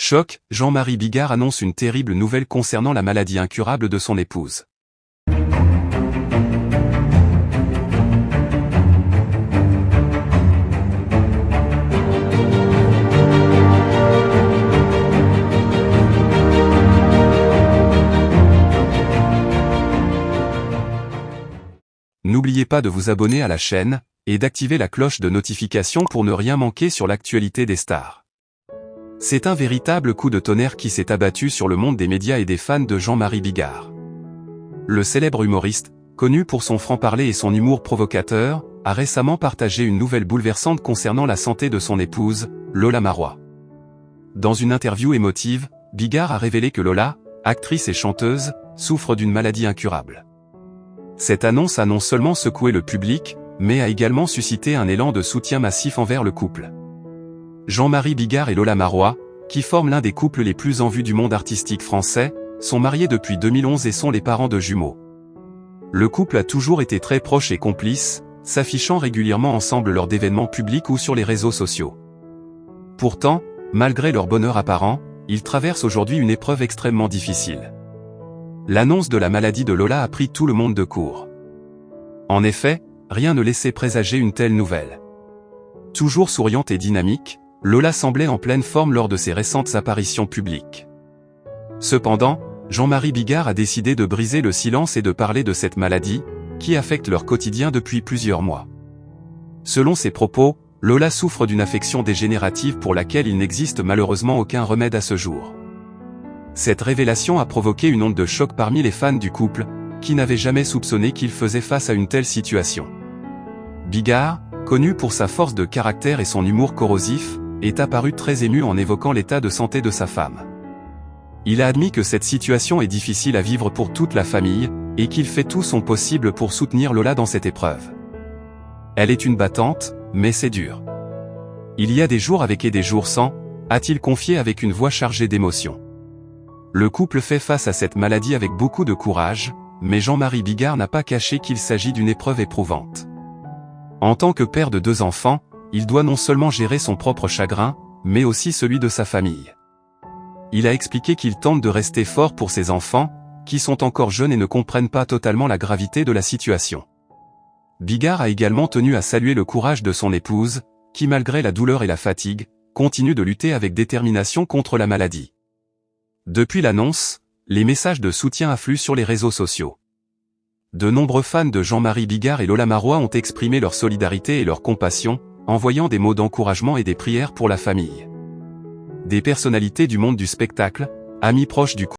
Choc, Jean-Marie Bigard annonce une terrible nouvelle concernant la maladie incurable de son épouse. N'oubliez pas de vous abonner à la chaîne, et d'activer la cloche de notification pour ne rien manquer sur l'actualité des stars. C'est un véritable coup de tonnerre qui s'est abattu sur le monde des médias et des fans de Jean-Marie Bigard. Le célèbre humoriste, connu pour son franc-parler et son humour provocateur, a récemment partagé une nouvelle bouleversante concernant la santé de son épouse, Lola Marois. Dans une interview émotive, Bigard a révélé que Lola, actrice et chanteuse, souffre d'une maladie incurable. Cette annonce a non seulement secoué le public, mais a également suscité un élan de soutien massif envers le couple. Jean-Marie Bigard et Lola Marois, qui forment l'un des couples les plus en vue du monde artistique français, sont mariés depuis 2011 et sont les parents de jumeaux. Le couple a toujours été très proche et complice, s'affichant régulièrement ensemble lors d'événements publics ou sur les réseaux sociaux. Pourtant, malgré leur bonheur apparent, ils traversent aujourd'hui une épreuve extrêmement difficile. L'annonce de la maladie de Lola a pris tout le monde de court. En effet, rien ne laissait présager une telle nouvelle. Toujours souriante et dynamique, Lola semblait en pleine forme lors de ses récentes apparitions publiques. Cependant, Jean-Marie Bigard a décidé de briser le silence et de parler de cette maladie, qui affecte leur quotidien depuis plusieurs mois. Selon ses propos, Lola souffre d'une affection dégénérative pour laquelle il n'existe malheureusement aucun remède à ce jour. Cette révélation a provoqué une onde de choc parmi les fans du couple, qui n'avaient jamais soupçonné qu'il faisait face à une telle situation. Bigard, connu pour sa force de caractère et son humour corrosif, est apparu très ému en évoquant l'état de santé de sa femme. Il a admis que cette situation est difficile à vivre pour toute la famille, et qu'il fait tout son possible pour soutenir Lola dans cette épreuve. Elle est une battante, mais c'est dur. Il y a des jours avec et des jours sans, a-t-il confié avec une voix chargée d'émotion. Le couple fait face à cette maladie avec beaucoup de courage, mais Jean-Marie Bigard n'a pas caché qu'il s'agit d'une épreuve éprouvante. En tant que père de 2 enfants, il doit non seulement gérer son propre chagrin, mais aussi celui de sa famille. Il a expliqué qu'il tente de rester fort pour ses enfants, qui sont encore jeunes et ne comprennent pas totalement la gravité de la situation. Bigard a également tenu à saluer le courage de son épouse, qui malgré la douleur et la fatigue, continue de lutter avec détermination contre la maladie. Depuis l'annonce, les messages de soutien affluent sur les réseaux sociaux. De nombreux fans de Jean-Marie Bigard et Lola Marois ont exprimé leur solidarité et leur compassion, envoyant des mots d'encouragement et des prières pour la famille. Des personnalités du monde du spectacle, amis proches du couple,